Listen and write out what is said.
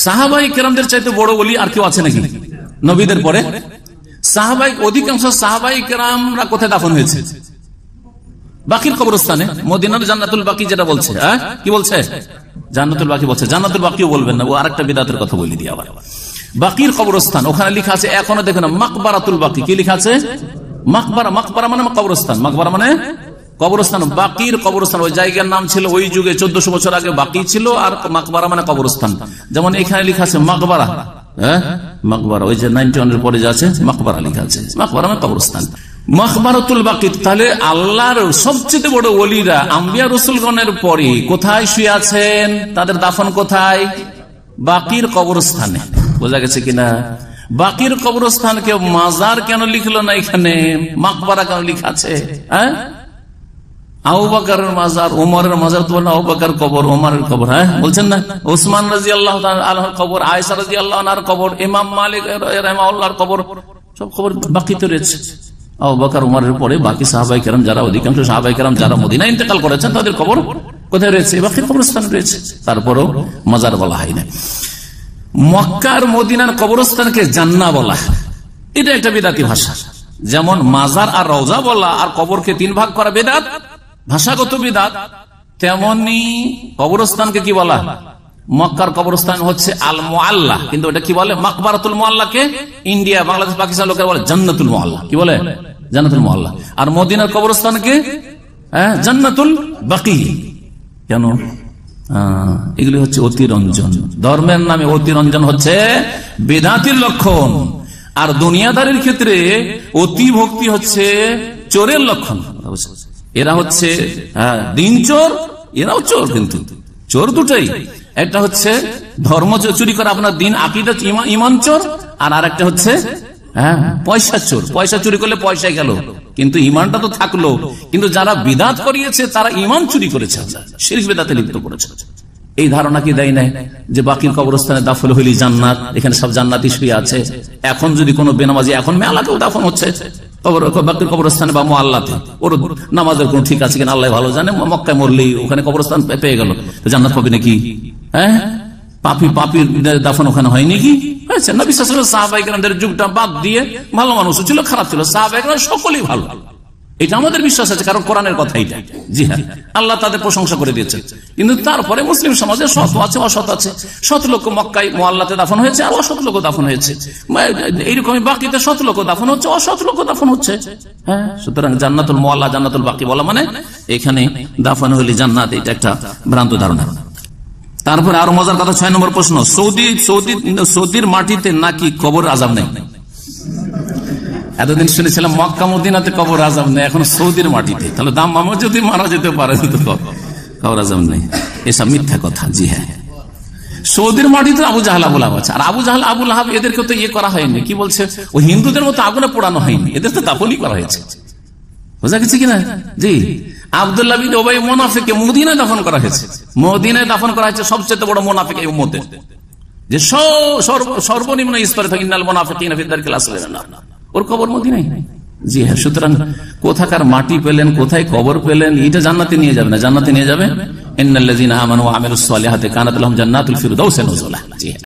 সাহাবাই কেরামদের চাইতে বড় ওলি আর কেউ আছে নাকি নবীদের পরে? অধিকাংশ সাহাবাই কেরামরা কোথায় দাফন হয়েছে? বাকির কবরস্থানে, মদিনার জান্নাতুল বাকি যেটা বলছে। কি বলছে? জান্নাতুল বাকি বলছে। জান্নাতুল বাকিও বলবেন না, ও আরেকটা বিদআতের কথা বলে দিয়ে আবার। বাকির কবরস্থান, ওখানে লেখা আছে এখনো দেখো না মাকবারাতুল বাকি। কি লেখা আছে? মাকবারা। মাকবারা মানে কবরস্থান, মাকবারা মানে কবরস্থান। বাকির কবরস্থান ওই জায়গার নাম ছিল ওই যুগে 1400 বছর আগে বাকি ছিল, আর মাকবারা মানে কবরস্থান। যেমন এখানে লেখা আছে মাকবারা, মাকবারা ওই যে 91 পরে যে আছে মাকবারা লেখা আছে, মাকবারা মানে কবরস্থান। মাকবারাতুল বাকি। তাহলে আল্লাহর সবচেয়ে বড় ওলিরা আম্বিয়া রাসূলগণের পরে কোথায় শুয়ে আছেন? তাদের দাফন কোথায়? বাকির কবরস্থানে। বোঝা গেছে কিনা? বাকির কবরস্থানকে মাজার কেন লিখলো না এখানে? মাকবারা কেন লিখা আছে? আবু বকরের মাজার, ওমরের মাজার তো না, আবু বকর কবর, ওমরের কবর, বলছেন না? ওসমান রাদিয়াল্লাহু তাআলা আনহুর কবর, আয়েশা রাদিয়াল্লাহু আনহার কবর, ইমাম মালিক রাহিমাহুল্লাহর কবর, সব কবর বাকিতে রয়েছে। আবু বকর ওমরের পরে বাকি সাহাবায়ে কেরাম যারা, অধিকাংশ সাহাবায়ে কেরাম যারা মদিনায় ইন্তেকাল করেছেন তাদের কবর কোথায় রয়েছে? বাকির কবরস্থানে রয়েছে। তারপরও মাজার বলা হয় না। মক্কা আর মদিনার কবরস্থানকে জান্নাহ বলা, এটা একটা বিদআতি ভাষা। যেমন মাজার আর রওজা বলা আর কবরকে 3 ভাগ করা বিদআত, ভাষাগত বিদআত, তেমনি কবরস্থানকে কি বলা? মক্কার কবরস্থান হচ্ছে আল মুআল্লা, কিন্তু এটা কি বলে? মাকবারাতুল মুআল্লাকে ইন্ডিয়া, বাংলাদেশ, পাকিস্তান লোকেরা বলে জান্নাতুল মুআল্লা। কি বলে? জান্নাতুল মুআল্লা। আর মদিনার কবরস্থানকে জান্নাতুল বাকি। কেন? এগুলি হচ্ছে অতিরঞ্জন। ধর্মের নামে অতিরঞ্জন হচ্ছে বিদআতির লক্ষণ, আর দুনিয়াদারির ক্ষেত্রে অতি ভক্তি হচ্ছে চোরের লক্ষণ। এরা হচ্ছে দিন চোর, এরাও চোর, কিন্তু চোর দুটাই। একটা হচ্ছে ধর্ম চুরি করা, আপনার দিন আকীদা ঈমান চোর, আর আরেকটা হচ্ছে পয়সা চোর। পয়সা চুরি করলে পয়সা গেল, কিন্তু ঈমানটা তো থাকলো। কিন্তু যারা বিদআত করিয়েছে তারা ঈমান চুরি করেছে, শিরক বিদআতে লিপ্ত করেছে। এই ধারণা কি দেয় নাই যে বাকির কবরস্থানে দাফন হইলি জান্নাত, এখানে সব জান্নাতি শুয়ে আছে। এখন যদি কোনো বেনামাজি, এখন মেলাতেও দাফন হচ্ছে বাকির কবরস্থানে বা মুআল্লাতে, ওর নামাজের কোন ঠিক আছে কিনা আল্লাহ ভালো জানে। মক্কায় মরলেই ওখানে কবরস্থান পেয়ে গেল, জান্নাত পাবে নাকি? পাপির দাফন ওখানে হয় নাকি? হয়েছে। নবী সাল্লাল্লাহু আলাইহি ওয়াসাল্লাম সাহাবায়ে কেরামদের যুগটা বাদ দিয়ে ভালো মানুষ ছিল, খারাপ ছিল, সাহাবায়ে কেরাম সকলেই ভালো, এটা আমাদের বিশ্বাস আছে, কারণ কোরআনের কথা এটা। জি হ্যাঁ, আল্লাহ তাদের প্রশংসা করে দিয়েছেন। কিন্তু তারপরে মুসলিম সমাজে সৎ আছে, অসৎ আছে। সৎ লোক মক্কায় মুআল্লাতে দাফন হয়েছে, আর অসৎ লোক দাফন হয়েছে। এইরকমই বাকিতে সৎ লোক দাফন হচ্ছে, অসৎ লোক দাফন হচ্ছে। হ্যাঁ, সুতরাং জান্নাতুল মুআল্লা, জান্নাতুল বাকি বলা মানে এখানে দাফন হইলে জান্নাত, এটা একটা ভ্রান্ত ধারণা। তারপরে আরো মজার কথা, 6 নম্বর প্রশ্ন, সৌদির মাটিতে নাকি কবর আযাব নেই? এতদিন শুনেছিলাম মক্কা মদিনাতে কবর আযাব নেই, এখন সৌদির মাটিতে। তাহলে দাম মামা যদি মারা যেতে পারে তো কবর আযাব নেই, এসব মিথ্যা কথা। জি হ্যাঁ, সৌদির মাটিতে আবু জাহল আবু লাহাব আছে, আর আবু জাহল আবু লাহাব এদেরকে তো ইয়ে করা হয়নি, কি বলছে, ওই হিন্দুদের মতো আগুনে পোড়ানো হয়নি, এদের তো দাফনই করা হয়েছে। বোঝা গেছে কিনা? জি, আব্দুল্লাহ বিন উবাই মুনাফিককে মদিনায় দাফন করা হয়েছে। মদিনায় দাফন করা হয়েছে সবচেয়ে বড় মুনাফিক এই উম্মতে, যে সর্বনিম্ন স্তরে থাকে, ইন্নাল মুনাফিকিনা ফি দারকিল আসফালি মিনান নার, ওর কবর মদিনায়। জি হ্যাঁ, সুতরাং কোথাকার মাটি পেলেন, কোথায় কবর পেলেন, এটা জান্নাতে নিয়ে যাবে না, জান্নাতে নিয়ে যাবে ইন্নাল্লাযীনা আমানু ওয়া আমিলুস সালিহাতি কানাত লাহুম জান্নাতুল ফিরদাউসি নুজুলা। জি।